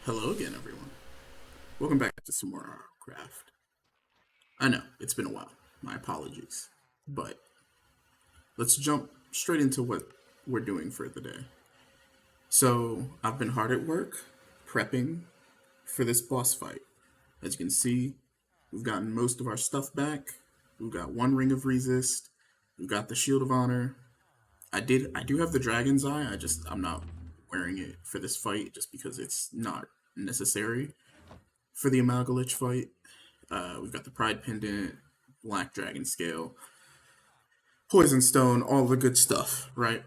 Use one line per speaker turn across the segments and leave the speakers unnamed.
Hello again, everyone. Welcome back to some more RLcraft. I know, it's been a while. My apologies. But let's jump straight into what we're doing for the day. So, I've been hard at work prepping for this boss fight. As you can see, we've gotten most of our stuff back. We've got one ring of resist. We've got the shield of honor. I do have the dragon's eye. I'm not wearing it for this fight just because it's not necessary for the Amalgalitch fight. We've got the Pride Pendant, Black Dragon Scale, Poison Stone, all the good stuff, right?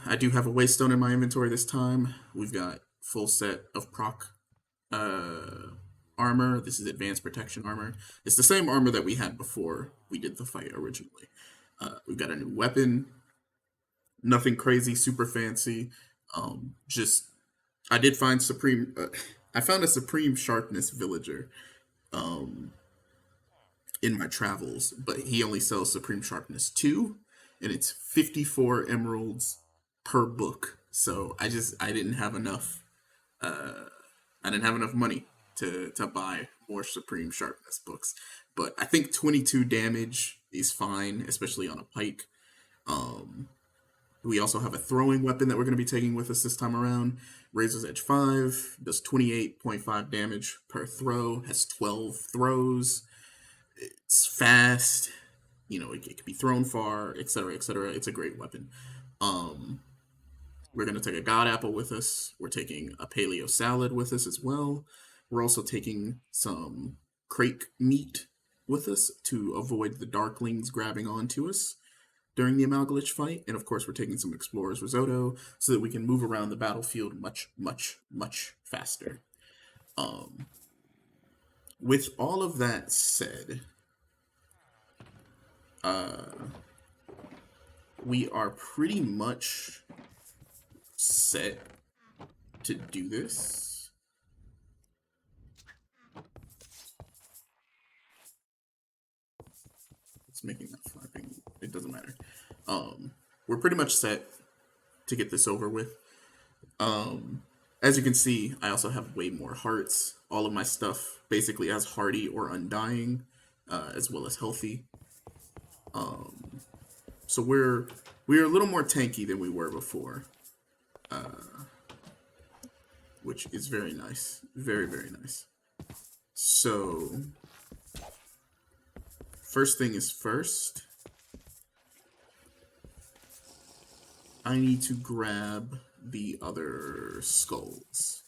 I do have a Waste Stone in my inventory this time. We've got full set of proc uh, armor. This is advanced protection armor. It's the same armor that we had before we did the fight originally. We've got a new weapon. Nothing crazy, super fancy. Just I did find supreme. I found a supreme sharpness villager in my travels, but he only sells Supreme Sharpness 2, and it's 54 emeralds per book. So I didn't have enough I didn't have enough money to buy more Supreme Sharpness books. But I think 22 damage is fine, especially on a pike. We also have a throwing weapon that we're going to be taking with us this time around. Razor's Edge 5 does 28.5 damage per throw, has 12 throws. It's fast. It can be thrown far, etc., etc. It's a great weapon. Um, we're gonna take a God Apple with us. We're taking a Paleo Salad with us as well. We're also taking some crate meat with us to avoid the Darklings grabbing onto us during the Amalgalitch fight. And of course, we're taking some Explorer's Risotto so that we can move around the battlefield much, much, much faster. Um, with all of that said, we are pretty much set to do this. It's making that flapping. It doesn't matter. We're pretty much set to get this over with. As you can see, I also have way more hearts. All of my stuff basically has hardy or undying, as well as healthy. So we're a little more tanky than we were before, which is very nice, very very nice. So first thing is first. I need to grab the other skulls.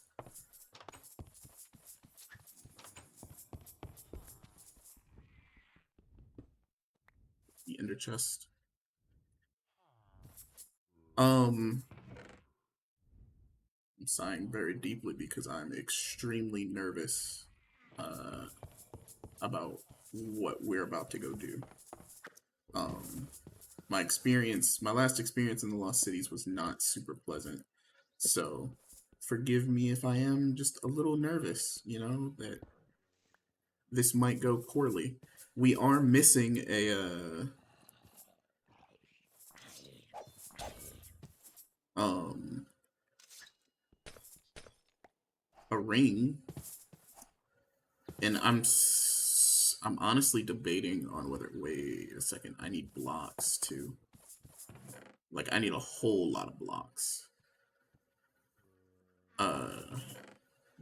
The ender chest. I'm sighing very deeply because I'm extremely nervous about what we're about to go do. My last experience in the Lost Cities was not super pleasant. So forgive me if I am just a little nervous, that this might go poorly. We are missing um a ring, and I'm honestly debating on whether. Wait a second, I need blocks too. Like I need a whole lot of blocks.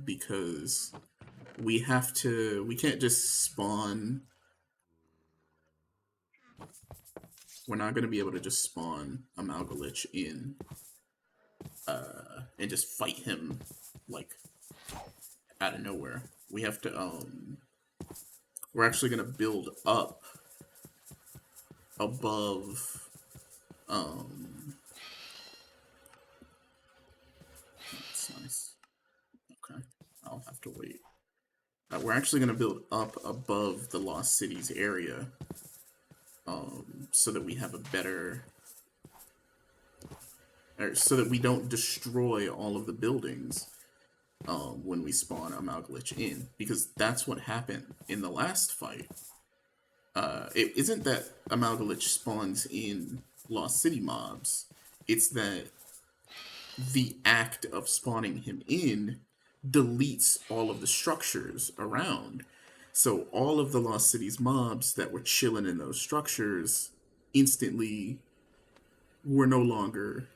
Because we can't just spawn. We're not gonna be able to just spawn Amalgalitch in and just fight him like out of nowhere. We have to we're actually gonna build up above that's nice. Okay. I'll have to wait. We're actually gonna build up above the Lost Cities area. So that we have a better or so that we don't destroy all of the buildings when we spawn Amalgalitch in, because that's what happened in the last fight. It isn't that Amalgalitch spawns in Lost City mobs; it's that the act of spawning him in deletes all of the structures around. So all of the Lost Cities mobs that were chilling in those structures instantly were no longer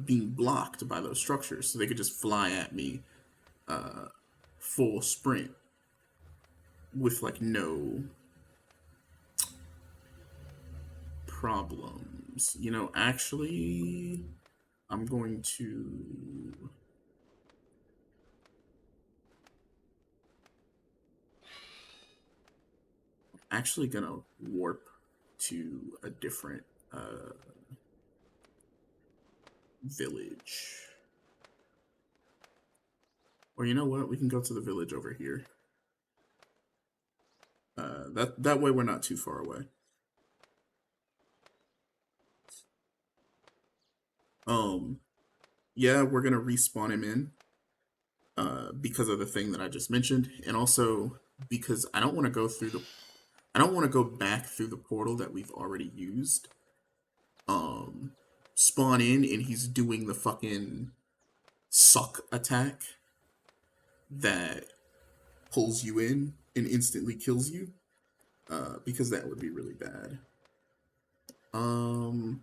being blocked by those structures. So they could just fly at me full sprint with like no problems. You know, actually, I'm going to actually gonna warp to a different village. Or you know what? We can go to the village over here. That way we're not too far away. Yeah, we're gonna respawn him in because of the thing that I just mentioned, and also because I don't want to go through the I don't want to go back through the portal that we've already used. Spawn in and he's doing the fucking suck attack that pulls you in and instantly kills you. Because that would be really bad. Um,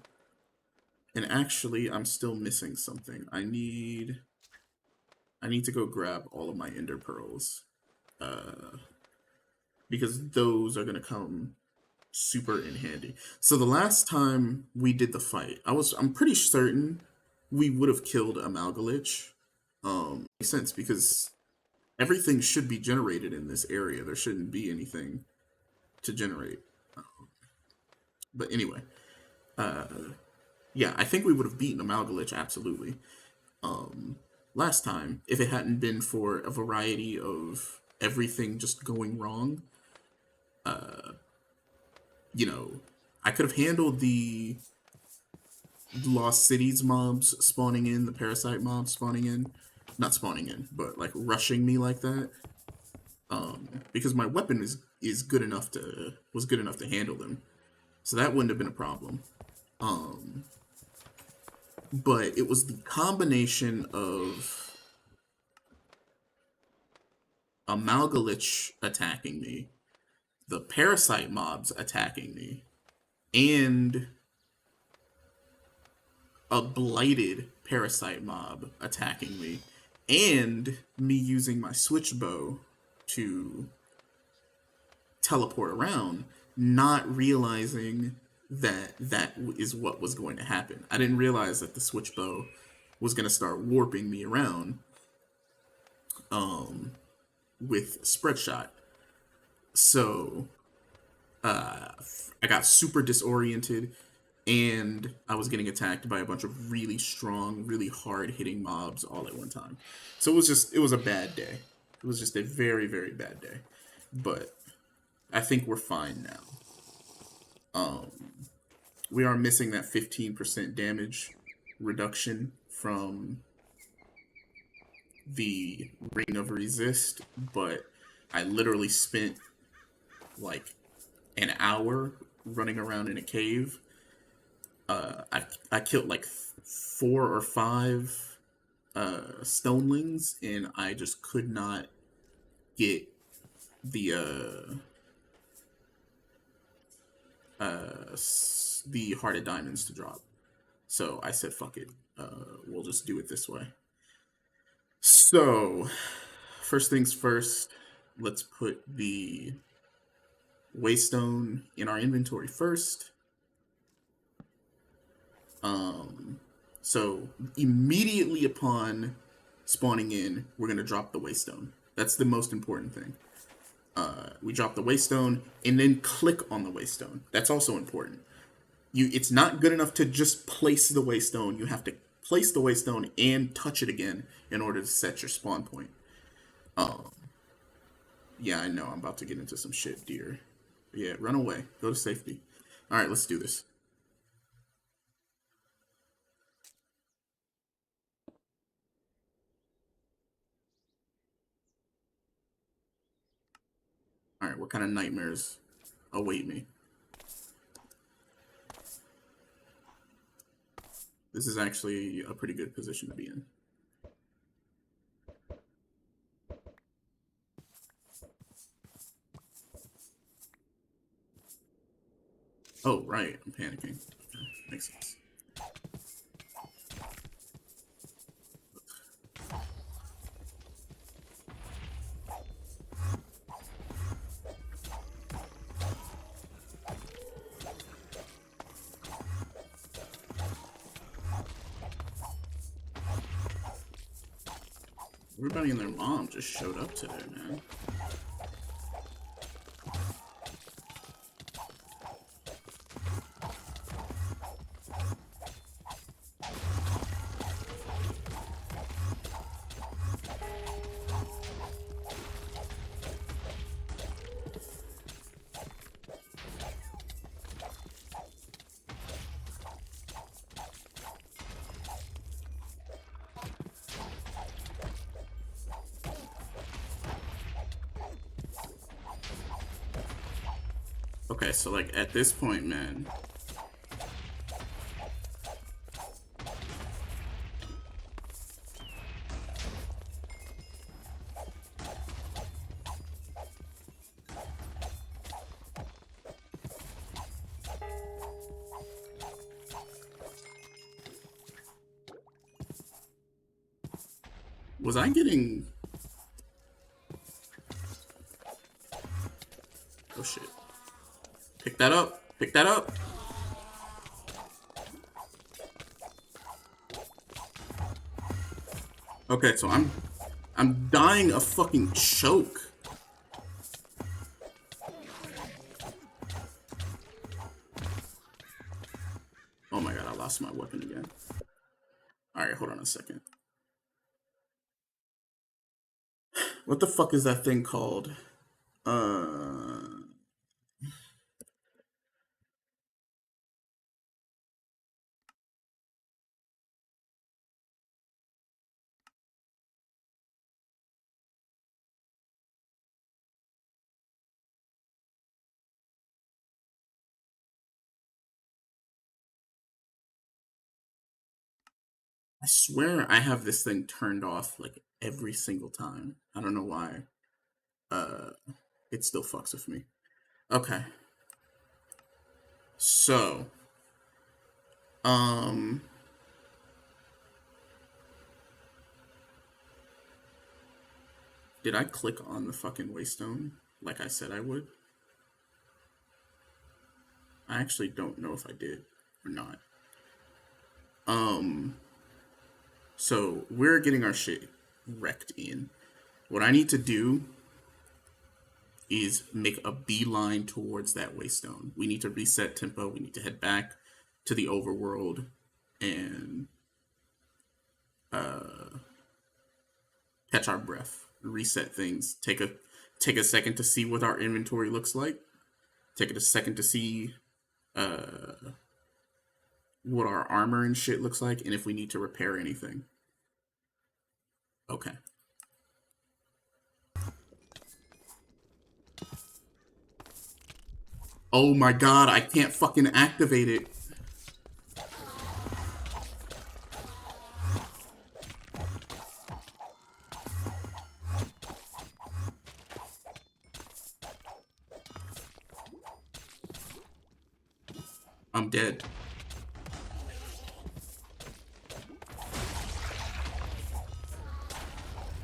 and actually, I'm still missing something. I need to go grab all of my ender pearls. Because those are gonna come super in handy. So the last time we did the fight, I'm pretty certain we would have killed Amalgalitch. Makes sense because everything should be generated in this area. There shouldn't be anything to generate. But anyway, yeah, I think we would have beaten Amalgalitch absolutely. Last time, if it hadn't been for a variety of everything just going wrong, you know, I could have handled the Lost Cities mobs spawning in, the Parasite mobs spawning in, not spawning in, but like rushing me like that, because my weapon is good enough to was good enough to handle them, so that wouldn't have been a problem. But it was the combination of Amalgalitch attacking me, the Parasite mobs attacking me, and a blighted Parasite mob attacking me, and me using my switch bow to teleport around, not realizing that that is what was going to happen. I didn't realize that the switch bow was going to start warping me around with spread shot. So I got super disoriented and I was getting attacked by a bunch of really strong, really hard hitting mobs all at one time. So it was a bad day. It was just a very, very bad day. But I think we're fine now. We are missing that 15% damage reduction from the Ring of Resist, but I literally spent like an hour running around in a cave. I killed like 4 or 5 stonelings, and I just could not get the hearted diamonds to drop. So I said, "Fuck it, we'll just do it this way." So, first things first, let's put the waystone in our inventory first. So immediately upon spawning in, we're gonna drop the waystone. That's the most important thing. We drop the waystone and then click on the waystone. That's also important. It's not good enough to just place the waystone. You have to place the waystone and touch it again in order to set your spawn point. Yeah, I know I'm about to get into some shit, dear. Yeah, run away. Go to safety. All right, let's do this. All right, what kind of nightmares await me? This is actually a pretty good position to be in. Oh, right. I'm panicking. Okay, makes sense. Everybody and their mom just showed up today, man. Okay, so like at this point, man. Was I getting... Oh shit. Pick that up. Pick that up. Okay, so I'm dying a fucking choke. Oh my god, I lost my weapon again. Alright, hold on a second. What the fuck is that thing called? I swear I have this thing turned off like every single time. I don't know why. Uh, it still fucks with me. Okay. So, um, did I click on the fucking waystone like I said I would? I actually don't know if I did or not. Um, so we're getting our shit wrecked in. What I need to do is make a beeline towards that waystone. We need to reset tempo. We need to head back to the overworld and catch our breath, reset things, take a second to see what our inventory looks like, take it a second to see what our armor and shit looks like, and if we need to repair anything. Okay. Oh my god, I can't fucking activate it. I'm dead.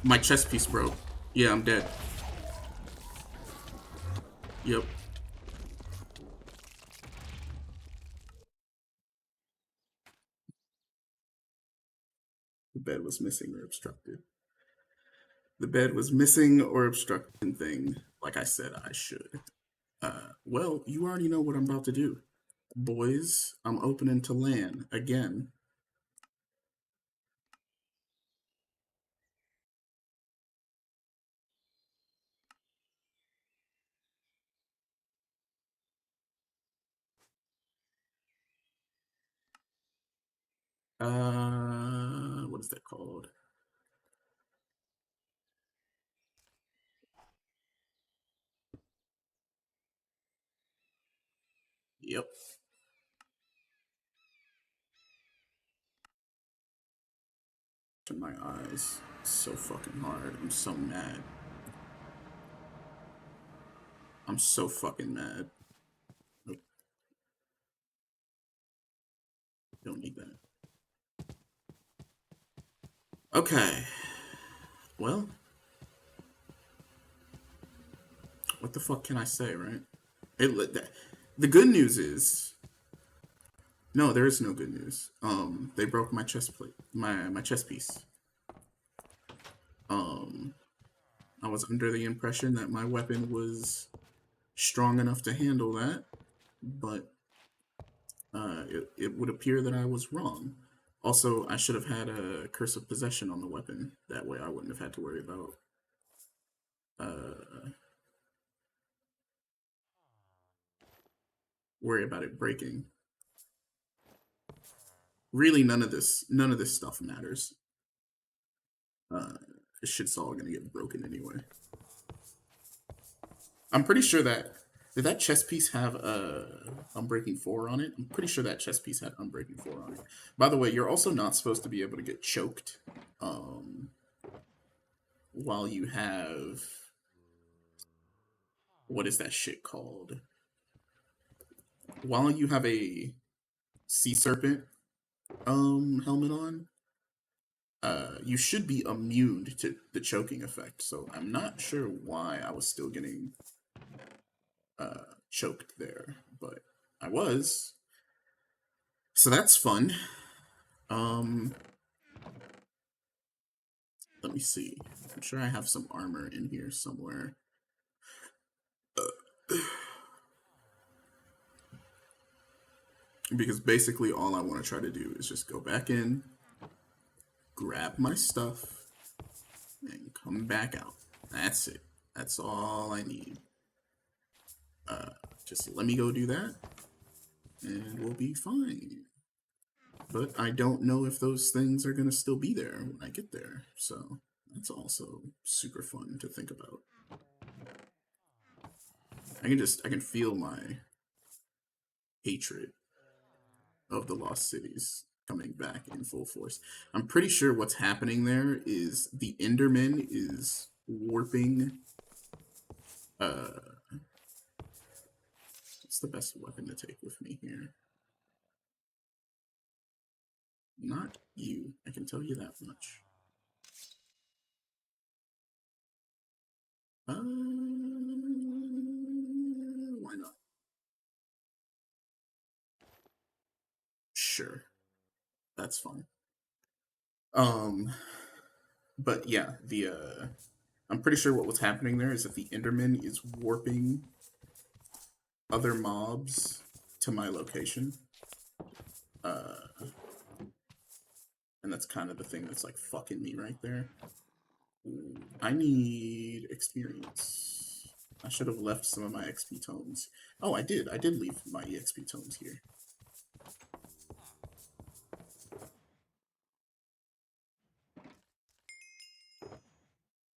My chest piece broke. Yeah, I'm dead. Yep. The bed was missing or obstructed. The bed was missing or obstructing thing, like I said I should. Well, you already know what I'm about to do. Boys, I'm opening to LAN again. What is that called? Yep. To my eyes. So fucking hard. I'm so mad. I'm so fucking mad. Don't need that. Okay. Well, what the fuck can I say, right? The good news is no, there is no good news. They broke my chest plate, my chest piece. Um, I was under the impression that my weapon was strong enough to handle that, but it would appear that I was wrong. Also, I should have had a curse of possession on the weapon. That way, I wouldn't have had to uh, worry about it breaking. Really, none of this stuff matters. Uh, this shit's all gonna get broken anyway. I'm pretty sure that did that chess piece have Unbreaking 4 on it? I'm pretty sure that chess piece had Unbreaking 4 on it. By the way, you're also not supposed to be able to get choked um, while you have what is that shit called? While you have a sea serpent helmet on, you should be immune to the choking effect. So I'm not sure why I was still getting choked there, but I was. So that's fun. Um, Let me see. I'm sure I have some armor in here somewhere. Because basically all I want to try to do is just go back in, grab my stuff, and come back out. That's it. That's all I need. Just let me go do that, and we'll be fine. But I don't know if those things are going to still be there when I get there. So that's also super fun to think about. I can feel my hatred of the Lost Cities coming back in full force. I'm pretty sure what's happening there is the Enderman is warping. What's the best weapon to take with me here? Not you. I can tell you that much. Why not? Sure, that's fine. Um, but yeah, the I'm pretty sure what was happening there is that the Enderman is warping other mobs to my location. And that's kind of the thing that's like fucking me right there. Ooh, I need experience. I should have left some of my XP tomes. Oh, I did. I did leave my EXP tomes here.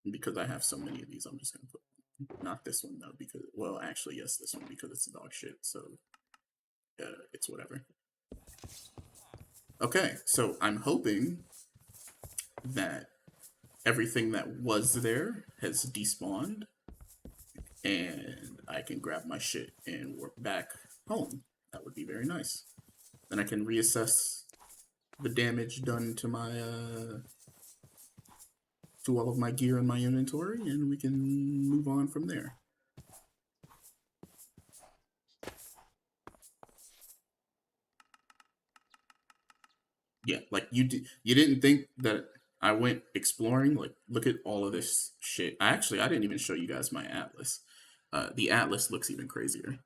And because I have so many of these, I'm just gonna put not this one though, because well, actually yes, this one because it's dog shit. So it's whatever. Okay, so I'm hoping that everything that was there has despawned and I can grab my shit and warp back home. That would be very nice. Then I can reassess the damage done to my to all of my gear in my inventory, and we can move on from there. Yeah, like you didn't think that I went exploring. Like, look at all of this shit. I didn't even show you guys my atlas. The atlas looks even crazier.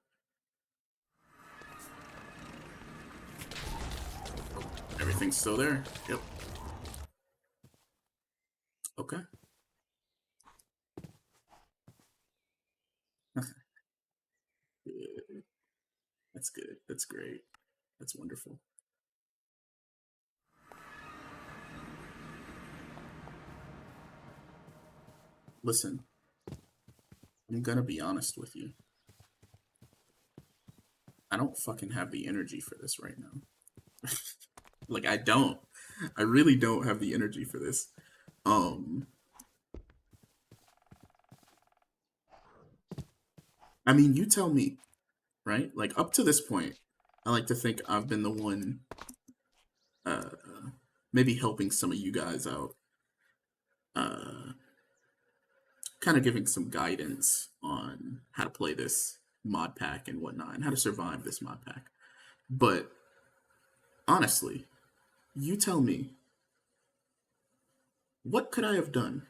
Everything's still there. Yep. Okay. Good. That's good. That's great. That's wonderful. Listen, I'm gonna be honest with you. I don't fucking have the energy for this right now. Like I don't. I really don't have the energy for this. Um I mean, you tell me, right? Like up to this point, I like to think I've been the one uh, maybe helping some of you guys out, uh, kind of giving some guidance on how to play this mod pack and whatnot, and how to survive this mod pack. But honestly, you tell me, what could I have done?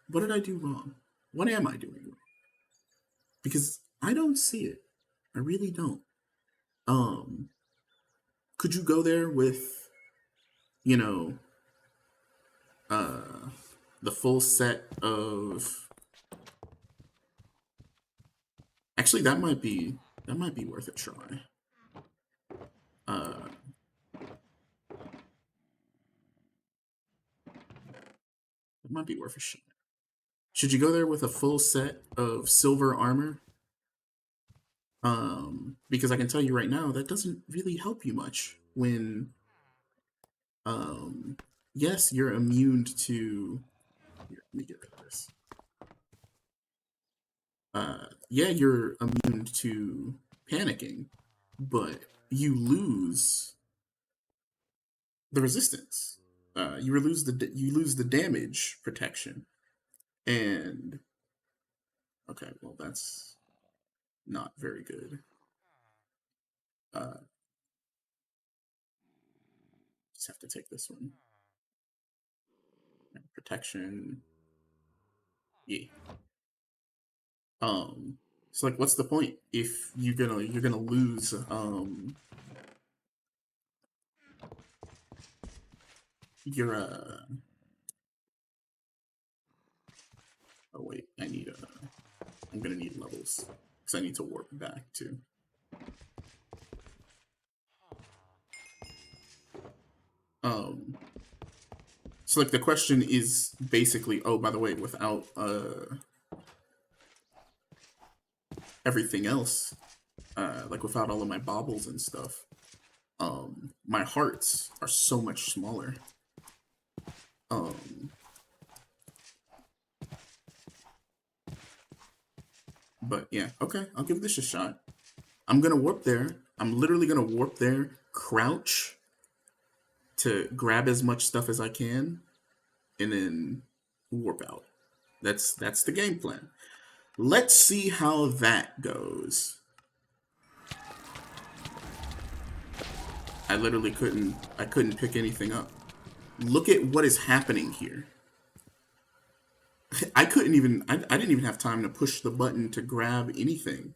What did I do wrong? What am I doing wrong? Because I don't see it. I really don't. Um, could you go there with, you know, uh, the full set of? Actually, that might be worth a try. Uh, it might be worth a shot. Should you go there with a full set of silver armor? Because I can tell you right now that doesn't really help you much when, um, yes, you're immune to. Here, let me get rid of this. Yeah, you're immune to panicking, but you lose the resistance. You lose the damage protection, and okay, well that's not very good. Uh, just have to take this one. Protection, yeah. So like, what's the point if you're gonna lose your oh wait, I'm gonna need levels because I need to warp back too. Um, so like the question is basically, oh, by the way, without everything else, like without all of my baubles and stuff, my hearts are so much smaller. Um, but yeah, okay, I'll give this a shot. I'm gonna warp there. I'm literally gonna warp there, crouch to grab as much stuff as I can, and then warp out. That's the game plan. Let's see how that goes. I couldn't pick anything up. Look at what is happening here. I didn't even have time to push the button to grab anything.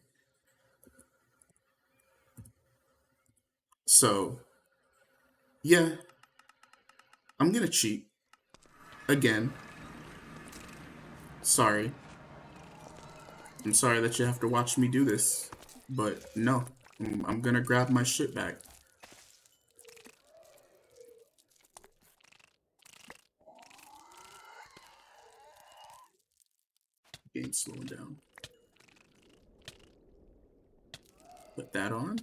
So, yeah, I'm gonna cheat. Again. Sorry. I'm sorry that you have to watch me do this. But no, I'm gonna grab my shit back. Game's slowing down. Put that on.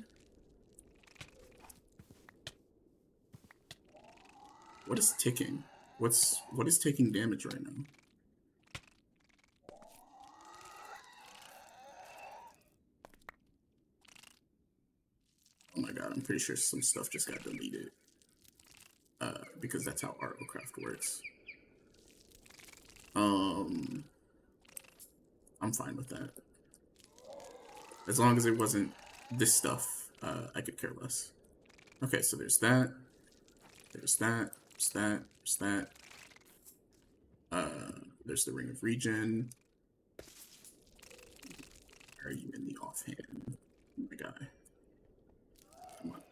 What is ticking? What is taking damage right now? Oh my god, I'm pretty sure some stuff just got deleted. Because that's how RLcraft works. I'm fine with that. As long as it wasn't this stuff, I could care less. Okay, so there's that. There's that. There's that. There's that. There's the Ring of Regen. Are you in the offhand? My guy. Come on.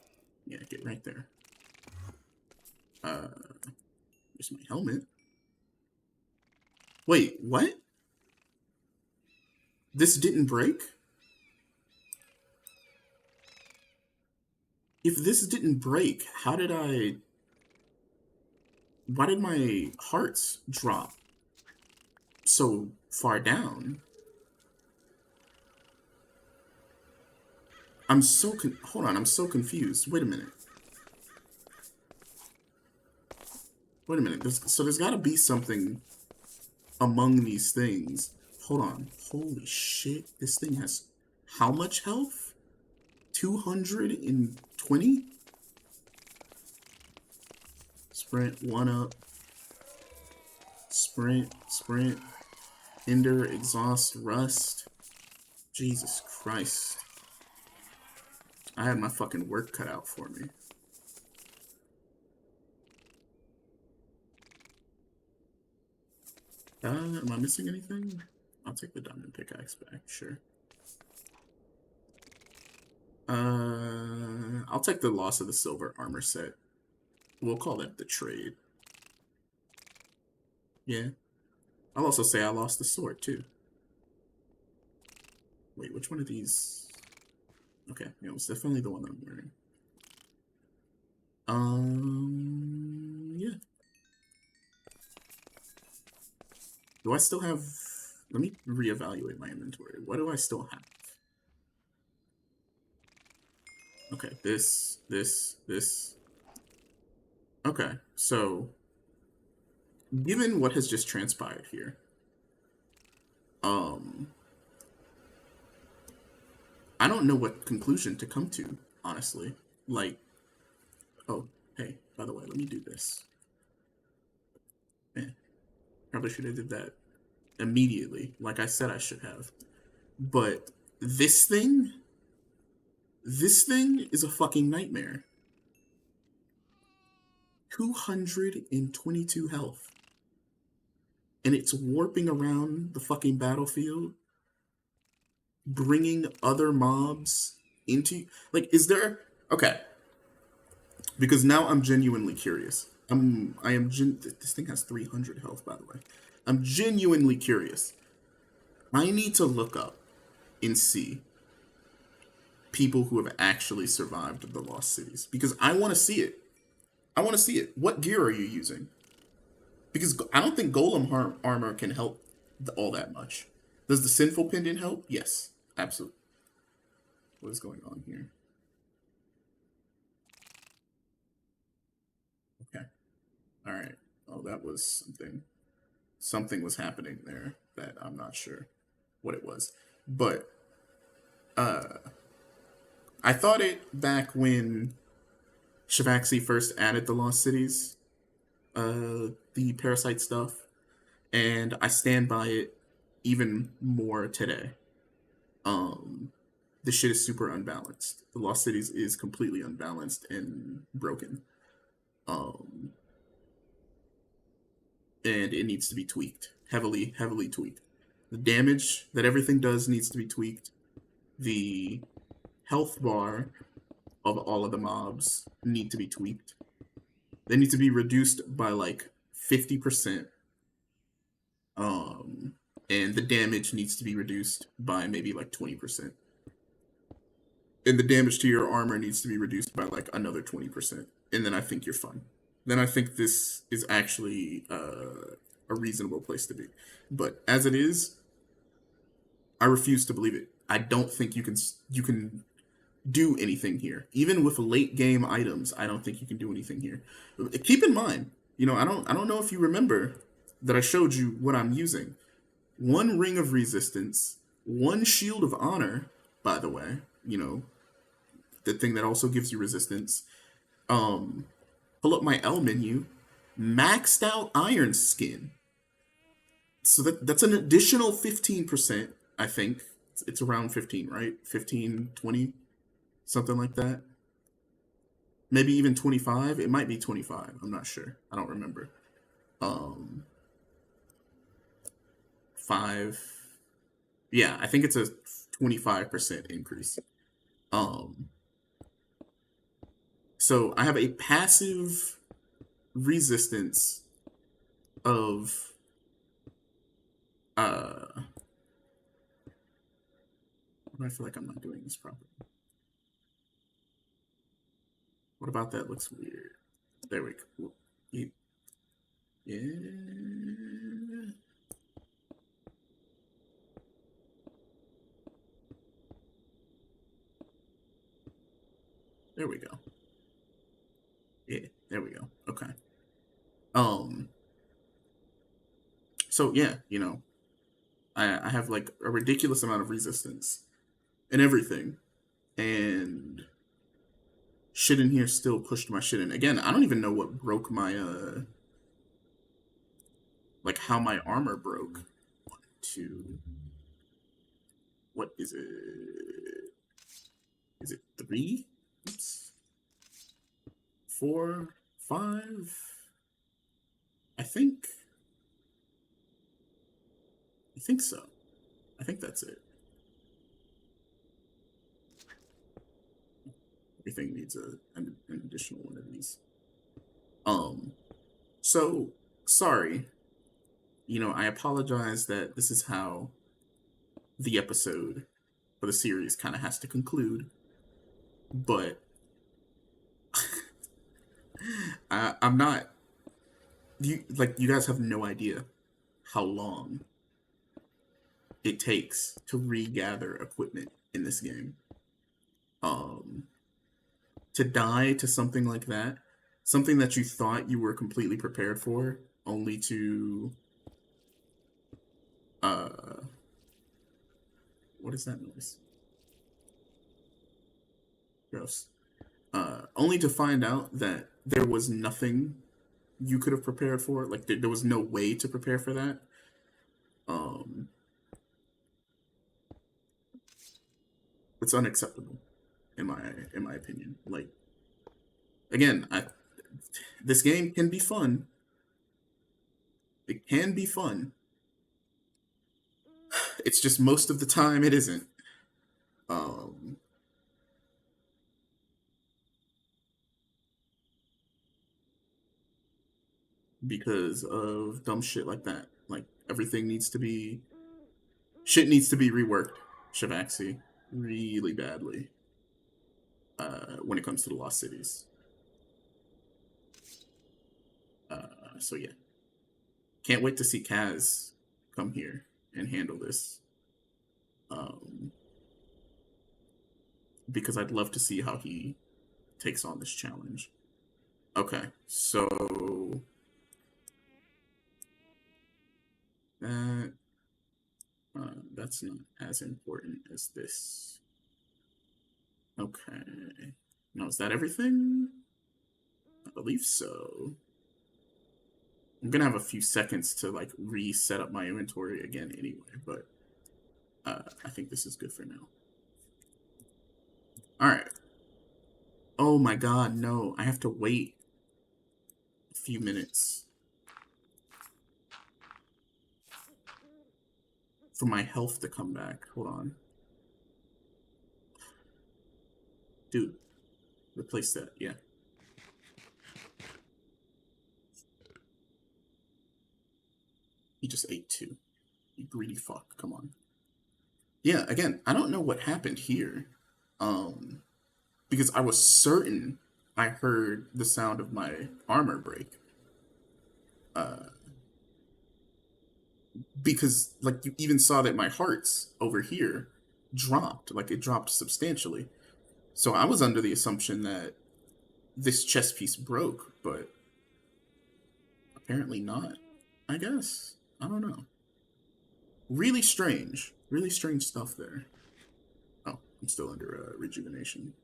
Yeah, get right there. There's my helmet. Wait, what? This didn't break? If this didn't break, how did I... Why did my hearts drop so far down? I'm so hold on, I'm so confused. Wait a minute. Wait a minute. So there's got to be something among these things. Hold on. Holy shit. This thing has how much health? 220? Sprint, one up. Sprint, sprint. Ender, exhaust, rust. Jesus Christ. I had my fucking work cut out for me. Am I missing anything? I'll take the diamond pickaxe back, sure. I'll take the loss of the silver armor set. We'll call that the trade. Yeah. I'll also say I lost the sword, too. Wait, which one of these? Okay, yeah, it was definitely the one that I'm wearing. Yeah. Do I still have... Let me reevaluate my inventory. What do I still have? Okay, this. Okay, so... Given what has just transpired here, I don't know what conclusion to come to, honestly. Like, oh, hey, by the way, let me do this. Probably should have did that immediately, like I said I should have. But this thing is a fucking nightmare. 222 health. And it's warping around the fucking battlefield, bringing other mobs into... Like, is there... Okay. Because now I'm genuinely curious. This thing has 300 health, by the way. I'm genuinely curious. I need to look up and see people who have actually survived the Lost Cities. Because I want to see it. I want to see it. What gear are you using? Because I don't think golem armor can help all that much. Does the Sinful Pendant help? Yes, absolutely. What is going on here? Okay. All right. Oh, that was something. Something was happening there that I'm not sure what it was. But I thought it back when Shivaxi first added the Lost Cities, the parasite stuff, and I stand by it even more today. This shit is super unbalanced. The Lost Cities is completely unbalanced and broken. And it needs to be tweaked. Heavily tweaked. The damage that everything does needs to be tweaked. The health bar of all of the mobs need to be tweaked. They need to be reduced by like 50%. And the damage needs to be reduced by maybe like 20%. And the damage to your armor needs to be reduced by like another 20%. And then I think you're fine. Then I think this is actually a reasonable place to be. But as it is, I refuse to believe it. I don't think you can do anything here. Even with late game items, I don't think you can do anything here. Keep in mind, I don't know if you remember that I showed you what I'm using. 1 ring of resistance, 1 shield of honor, by the way, the thing that also gives you resistance. Pull up my L menu, maxed out iron skin. So that's an additional 15%, I think. It's around 15, right? 15, 20, something like that. Maybe even 25. It might be 25. I'm not sure. I don't remember. 5. Yeah, I think it's a 25% increase. So I have a passive resistance of I feel like I'm not doing this properly. What about that looks weird? There we go. Yeah. There we go. Yeah, there we go. Okay. So yeah, I have like a ridiculous amount of resistance and everything. And shit in here still pushed my shit in. Again, I don't even know what broke my like how my armor broke. 1, 2. What is it? Is it 3? Oops. 4, 5. I think so. I think that's it. Everything needs an additional one of these. So sorry. I apologize that this is how the episode or the series kind of has to conclude, but I'm not. You guys have no idea how long it takes to regather equipment in this game. To die to something like that, something that you thought you were completely prepared for, only to what is that noise? Gross. Only to find out that there was nothing you could have prepared for. Like there was no way to prepare for that. It's unacceptable, in my opinion. Like, again, this game can be fun. It can be fun. It's just most of the time it isn't. Because of dumb shit like that. Like everything needs to be reworked, Shavaxi, really badly. When it comes to the Lost Cities. So yeah. Can't wait to see Kaz come here and handle this. Because I'd love to see how he takes on this challenge. Okay, so that's not as important as this. Okay. Now, is that everything? I believe so. I'm gonna have a few seconds to like reset up my inventory again anyway, but I think this is good for now. Alright. Oh my god, no. I have to wait a few minutes for my health to come back. Hold on. Dude, replace that, yeah. He just ate 2. You greedy fuck, come on. Yeah, again, I don't know what happened here. Because I was certain I heard the sound of my armor break. Because, like, you even saw that my hearts over here dropped. Like, it dropped substantially. So I was under the assumption that this chess piece broke, but apparently not, I guess. I don't know. Really strange stuff there. Oh, I'm still under rejuvenation.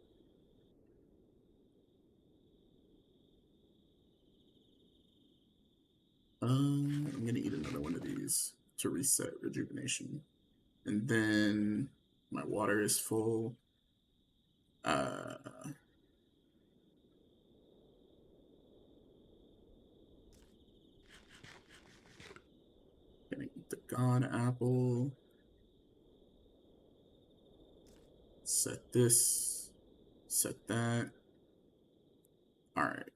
I'm gonna eat another one of these to reset rejuvenation. And then my water is full. Gonna eat the God apple. Set this. Set that. Alright.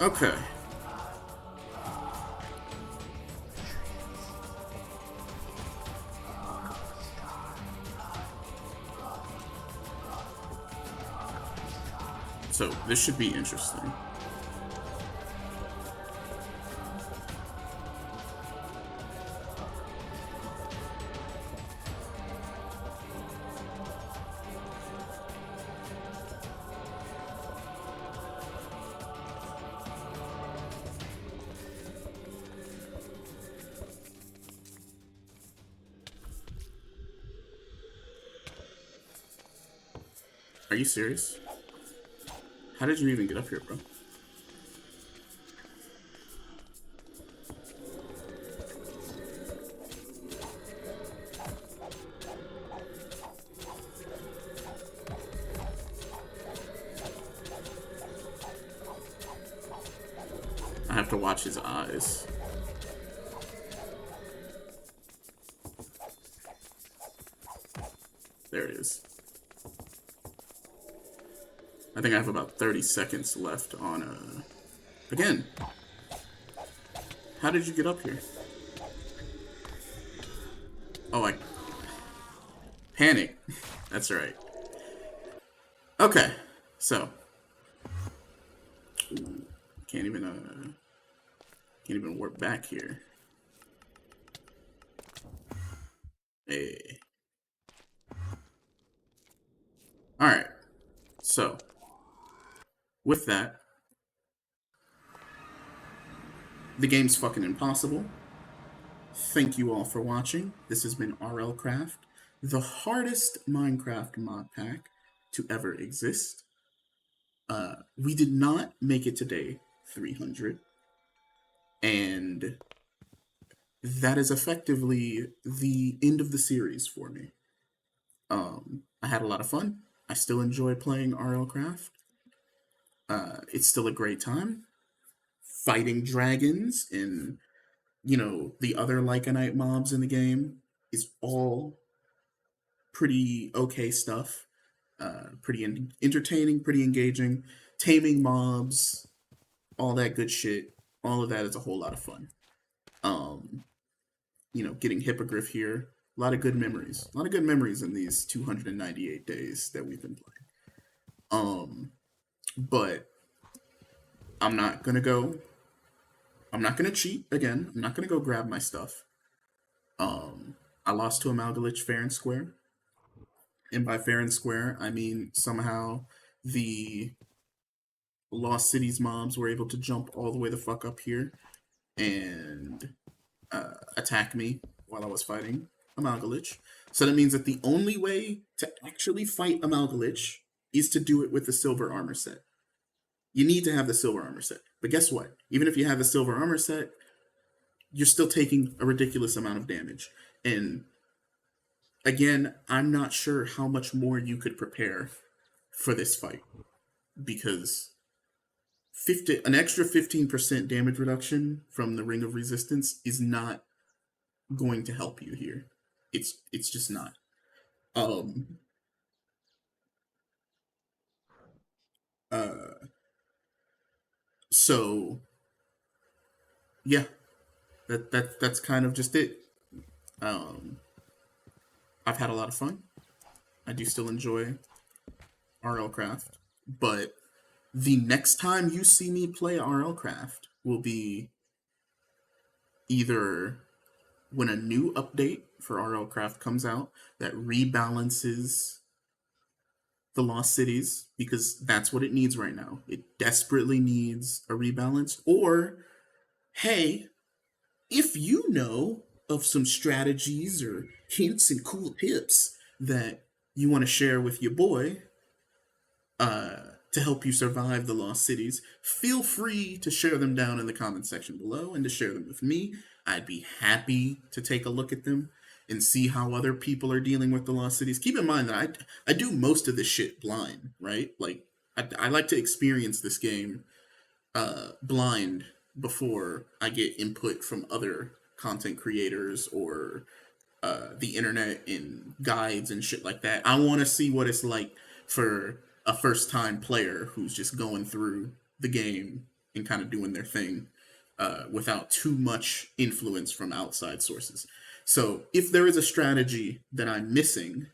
Okay. So this should be interesting. Are you serious? How did you even get up here, bro? I have to watch his eyes. There it is. I think I have about 30 seconds left on again. How did you get up here? Oh, I panic. That's right. Okay, so can't even warp back here. Hey. All right. So with that, the game's fucking impossible. Thank you all for watching. This has been RLcraft, the hardest Minecraft mod pack to ever exist. We did not make it to day 300, and that is effectively the end of the series for me. I had a lot of fun. I still enjoy playing RLcraft. It's still a great time. Fighting dragons and, the other Lycanite mobs in the game is all pretty okay stuff. Pretty entertaining, pretty engaging. Taming mobs, all that good shit. All of that is a whole lot of fun. Um, getting Hippogriff here. A lot of good memories. A lot of good memories in these 298 days that we've been playing. But I'm not gonna go. I'm not gonna cheat again. I'm not gonna go grab my stuff. I lost to Amalgalitch fair and square. And by fair and square, I mean somehow the Lost Cities mobs were able to jump all the way the fuck up here and attack me while I was fighting Amalgalitch. So that means that the only way to actually fight Amalgalitch is to do it with the silver armor set. You need to have the silver armor set. But guess what? Even if you have the silver armor set, you're still taking a ridiculous amount of damage. And again, I'm not sure how much more you could prepare for this fight, because an extra 15% damage reduction from the Ring of Resistance is not going to help you here. It's just not. Um so yeah, that's kind of just it. Um I've had a lot of fun. I do still enjoy RLcraft, but the next time you see me play RLcraft will be either when a new update for RLcraft comes out that rebalances the Lost Cities, because that's what it needs right now. It desperately needs a rebalance. Or, hey, if you know of some strategies or hints and cool tips that you want to share with your boy, to help you survive the Lost Cities, feel free to share them down in the comment section below and to share them with me. I'd be happy to take a look at them and see how other people are dealing with the Lost Cities. Keep in mind that I do most of this shit blind, right? Like, I like to experience this game blind before I get input from other content creators or the internet and guides and shit like that. I want to see what it's like for a first time player who's just going through the game and kind of doing their thing without too much influence from outside sources. So if there is a strategy that I'm missing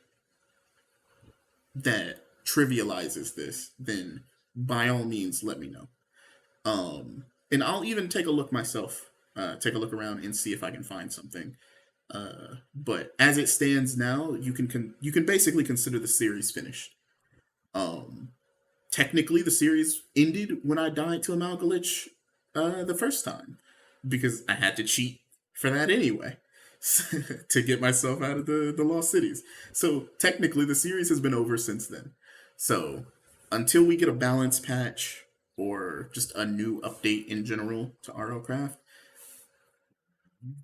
that trivializes this, then by all means let me know. And I'll even take a look myself, take a look around and see if I can find something. But as it stands now, you can basically consider the series finished. Technically, the series ended when I died to Amalgalitch the first time, because I had to cheat for that anyway to get myself out of the Lost Cities. So technically, the series has been over since then. So until we get a balance patch or just a new update in general to RLcraft,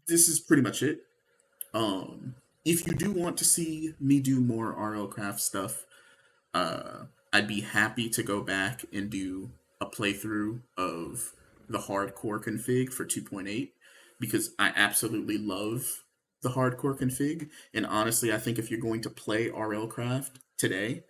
this is pretty much it. Um, if you do want to see me do more RLcraft stuff, uh, I'd be happy to go back and do a playthrough of the hardcore config for 2.8 because I absolutely love the hardcore config. And honestly, I think if you're going to play RLcraft today,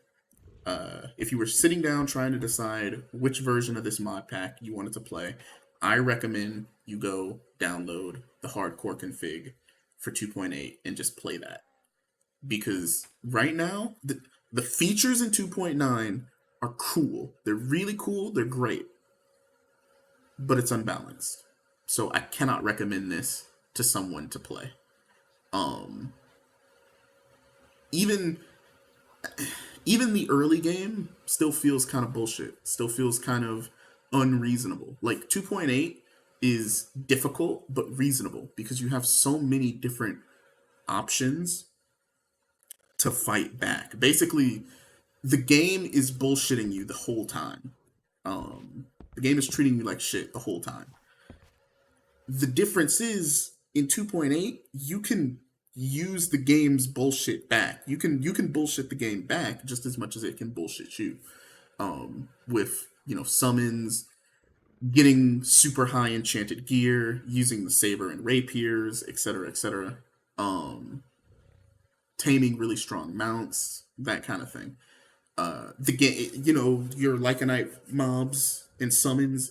if you were sitting down trying to decide which version of this mod pack you wanted to play, I recommend you go download the hardcore config for 2.8 and just play that. Because right now, the features in 2.9 are cool. They're really cool. They're great. But it's unbalanced. So I cannot recommend this to someone to play. Um, even even the early game still feels kind of bullshit. Still feels kind of unreasonable. Like 2.8 is difficult but reasonable because you have so many different options to fight back. Basically, the game is bullshitting you the whole time. The game is treating you like shit the whole time. The difference is in 2.8, you can use the game's bullshit back. You can bullshit the game back just as much as it can bullshit you. With summons, getting super high enchanted gear, using the saber and rapiers, etc., etc. Um, Taming really strong mounts, that kind of thing. The game, your Lycanite mobs and summons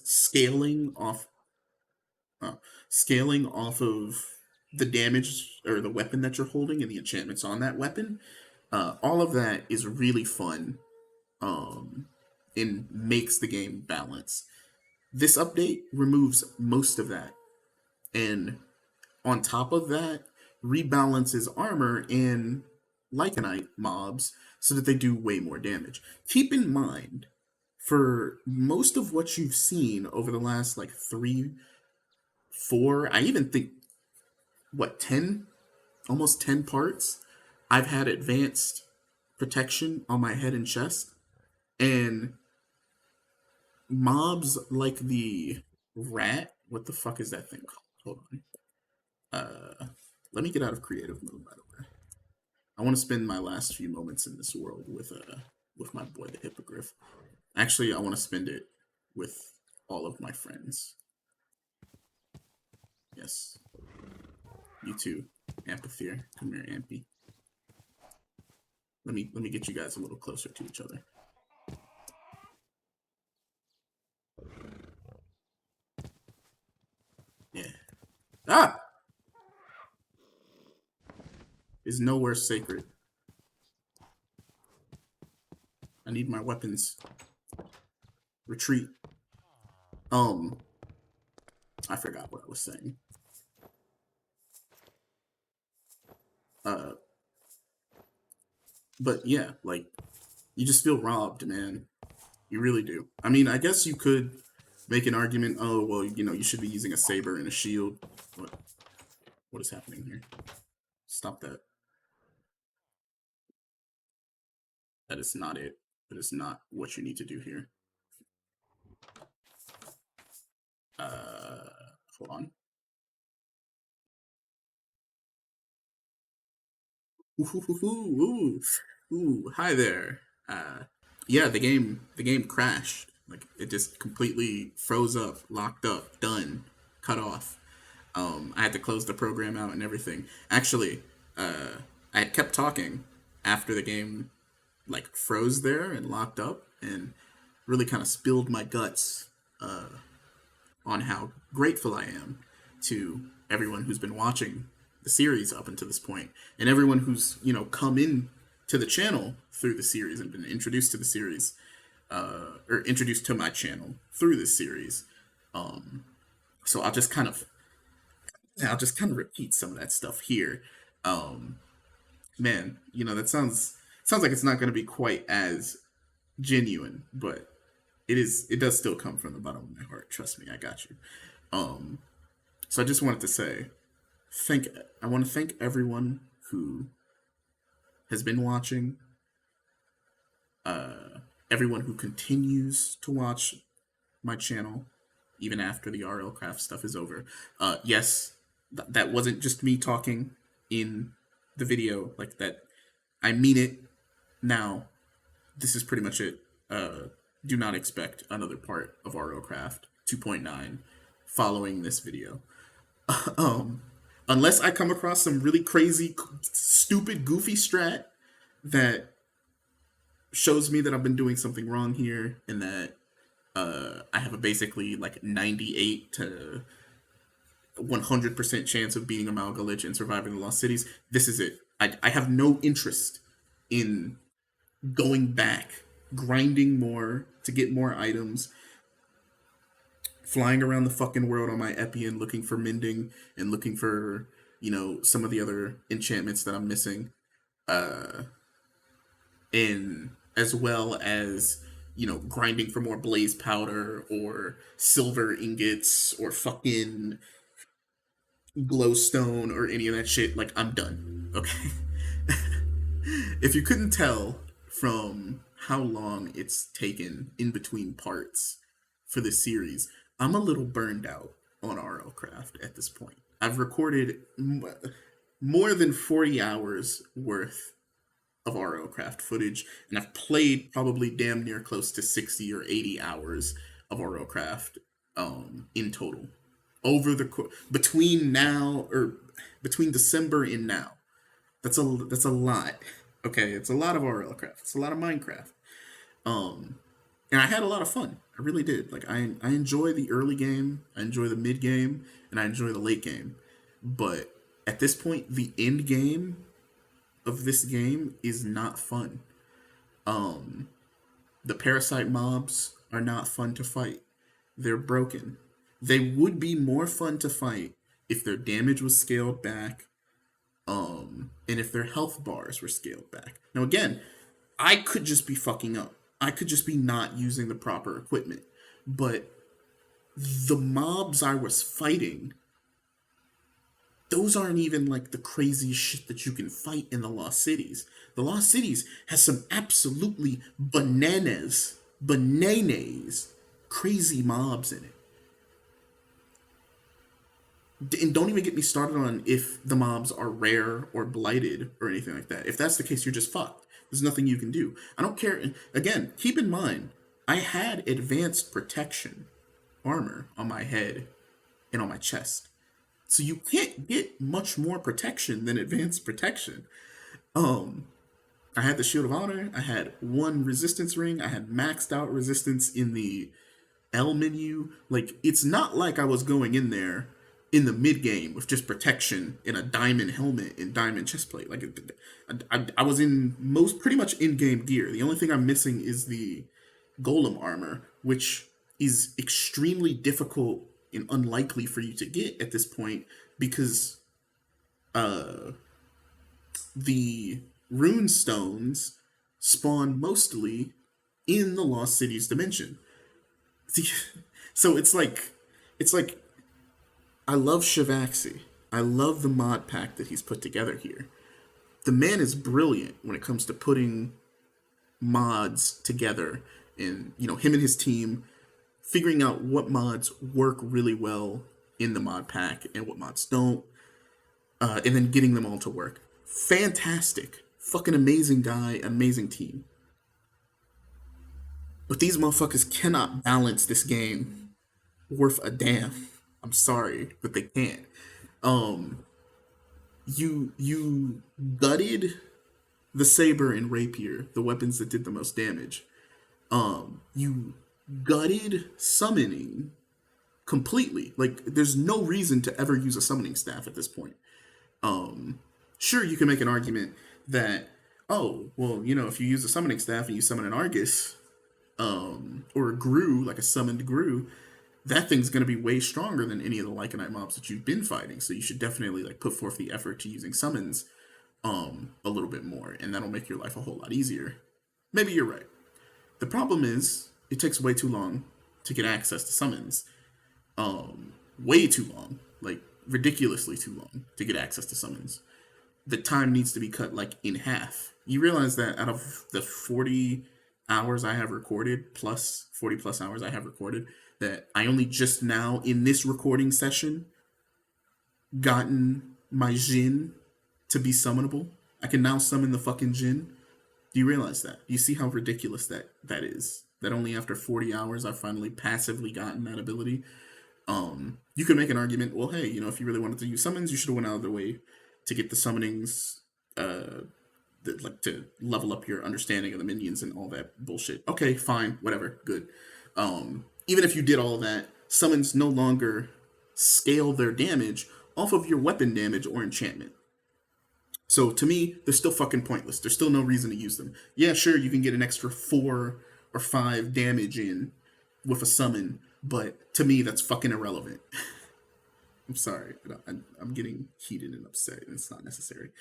uh, scaling off of the damage or the weapon that you're holding and the enchantments on that weapon. All of that is really fun, um, and makes the game balance. This update removes most of that, and on top of that, rebalances armor and Lycanite mobs so that they do way more damage. Keep in mind, for most of what you've seen over the last like three, four, I even think, 10, almost 10 parts, I've had advanced protection on my head and chest. And mobs like the rat, what the fuck is that thing called? Hold on. Let me get out of creative mode, by the way. I want to spend my last few moments in this world with my boy the hippogriff. Actually, I want to spend it with all of my friends. Yes, you too, Amphitheater. Come here, Ampy. Let me get you guys a little closer to each other. Yeah. Ah, is nowhere sacred. I need my weapons. Retreat. Um, I forgot what I was saying. Uh, but yeah, like you just feel robbed, man. You really do. I mean, I guess you could make an argument. Oh well, you should be using a saber and a shield. What what is happening here? Stop that. That is not it. That is not what you need to do here. Uh, Hold on. Ooh, ooh, ooh, ooh, hi there. Yeah, the game crashed. Like it just completely froze up, locked up, done, cut off. I had to close the program out and everything. Actually, I had kept talking after the game like froze there and locked up, and really kind of spilled my guts on how grateful I am to everyone who's been watching the series up until this point, and everyone who's come in to the channel through the series and been introduced to the series, or introduced to my channel through this series. So I'll just kind of repeat some of that stuff here. Um, Man, that sounds like it's not going to be quite as genuine, but it is. It does still come from the bottom of my heart. Trust me, I got you. Um, so I just wanted to say, thank. I want to thank everyone who has been watching. everyone who continues to watch my channel, even after the RLcraft stuff is over. Yes, that wasn't just me talking in the video like that. I mean it now. This is pretty much it. Do not expect another part of RLcraft 2.9 following this video. um, unless I come across some really crazy, stupid, goofy strat that shows me that I've been doing something wrong here and that I have a basically like 98 to 100% chance of beating Amalgalitch and surviving the Lost Cities. This is it. I have no interest in going back, grinding more to get more items, flying around the fucking world on my Epian looking for mending and looking for, some of the other enchantments that I'm missing. And as well as, grinding for more blaze powder or silver ingots or fucking glowstone or any of that shit. Like, I'm done. Okay. If you couldn't tell from how long it's taken in between parts for this series, I'm a little burned out on RLcraft at this point. I've recorded more than 40 hours worth of RLcraft footage, and I've played probably damn near close to 60 or 80 hours of RLcraft in total over the between December and now. That's a lot. Okay, it's a lot of RLcraft. It's a lot of Minecraft. And I had a lot of fun. I really did. Like, I enjoy the early game, I enjoy the mid game, and I enjoy the late game. But at this point, the end game of this game is not fun. The parasite mobs are not fun to fight. They're broken. They would be more fun to fight if their damage was scaled back, and if their health bars were scaled back. Now again, I could just be fucking up. I could just be not using the proper equipment. But the mobs I was fighting, those aren't even like the crazy shit that you can fight in the Lost Cities. The Lost Cities has some absolutely bananas, crazy mobs in it. And don't even get me started on if the mobs are rare or blighted or anything like that. If that's the case, you're just fucked. There's nothing you can do. I don't care. Again, keep in mind, I had advanced protection armor on my head and on my chest. So you can't get much more protection than advanced protection. I had the Shield of Honor. I had 1 resistance ring. I had maxed out resistance in the L menu. Like, it's not like I was going in there in the mid game with just protection in a diamond helmet and diamond chestplate. Like, I was in pretty much in game gear. The only thing I'm missing is the golem armor, which is extremely difficult and unlikely for you to get at this point because the rune stones spawn mostly in the Lost Cities dimension. So it's like I love Shivaxi. I love the mod pack that he's put together here. The man is brilliant when it comes to putting mods together, and him and his team figuring out what mods work really well in the mod pack and what mods don't, and then getting them all to work. Fantastic. Fucking amazing guy, amazing team. But these motherfuckers cannot balance this game worth a damn. I'm sorry, but they can't. You gutted the saber and rapier, the weapons that did the most damage. You gutted summoning completely. Like, there's no reason to ever use a summoning staff at this point. Sure, you can make an argument that, if you use a summoning staff and you summon an Argus, or a Gru, like a summoned Gru, that thing's going to be way stronger than any of the Lycanite mobs that you've been fighting. So you should definitely put forth the effort to using summons a little bit more, and that'll make your life a whole lot easier. Maybe you're right. The problem is it takes way too long to get access to summons. Way too long, like ridiculously too long to get access to summons. The time needs to be cut in half. You realize that out of the 40 hours I have recorded, plus 40 plus hours I have recorded, that I only just now in this recording session gotten my Jin to be summonable. I can now summon the fucking Jin. Do you realize that? Do you see how ridiculous that is? That only after 40 hours I've finally passively gotten that ability. You could make an argument, well, hey, if you really wanted to use summons, you should have went out of the way to get the summonings, like to level up your understanding of the minions and all that bullshit. Okay, fine, whatever, good. Even if you did all that, summons no longer scale their damage off of your weapon damage or enchantment. So to me, they're still fucking pointless. There's still no reason to use them. Yeah, sure, you can get an extra 4 or 5 damage in with a summon, but to me, that's fucking irrelevant. I'm sorry, but I'm getting heated and upset, and it's not necessary.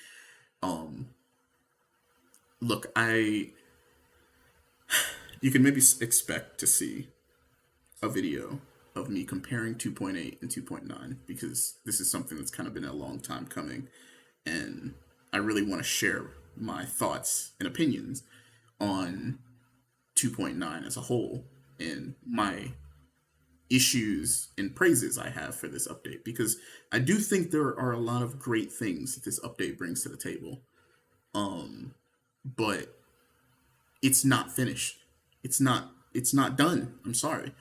Look, you can maybe expect to see a video of me comparing 2.8 and 2.9 because this is something that's kind of been a long time coming, and I really want to share my thoughts and opinions on 2.9 as a whole and my issues and praises I have for this update, because I do think there are a lot of great things that this update brings to the table. But it's not finished. It's not done. I'm sorry.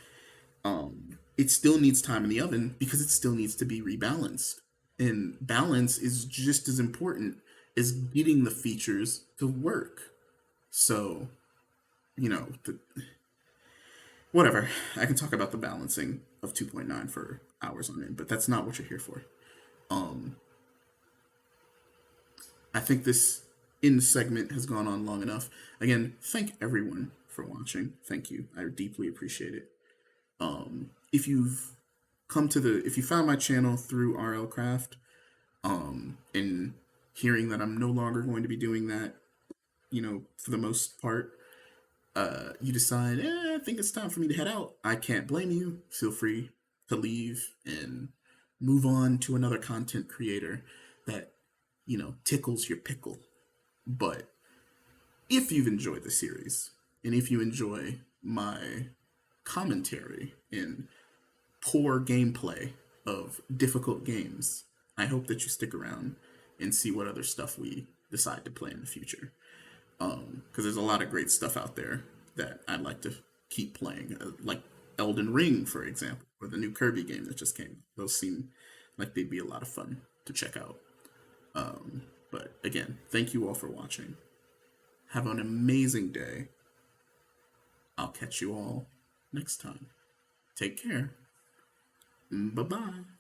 It still needs time in the oven because it still needs to be rebalanced. And balance is just as important as getting the features to work. So, whatever. I can talk about the balancing of 2.9 for hours on end, but that's not what you're here for. I think this in segment has gone on long enough. Again, thank everyone for watching. Thank you. I deeply appreciate it. If you've if you found my channel through RLcraft, and hearing that I'm no longer going to be doing that, for the most part, you decide, I think it's time for me to head out. I can't blame you. Feel free to leave and move on to another content creator that, tickles your pickle. But if you've enjoyed the series, and if you enjoy my commentary and poor gameplay of difficult games, I hope that you stick around and see what other stuff we decide to play in the future. Because there's a lot of great stuff out there that I'd like to keep playing, like Elden Ring, for example, or the new Kirby game that just came. Those seem like they'd be a lot of fun to check out. But again, thank you all for watching. Have an amazing day. I'll catch you all next time. Take care. Bye-bye.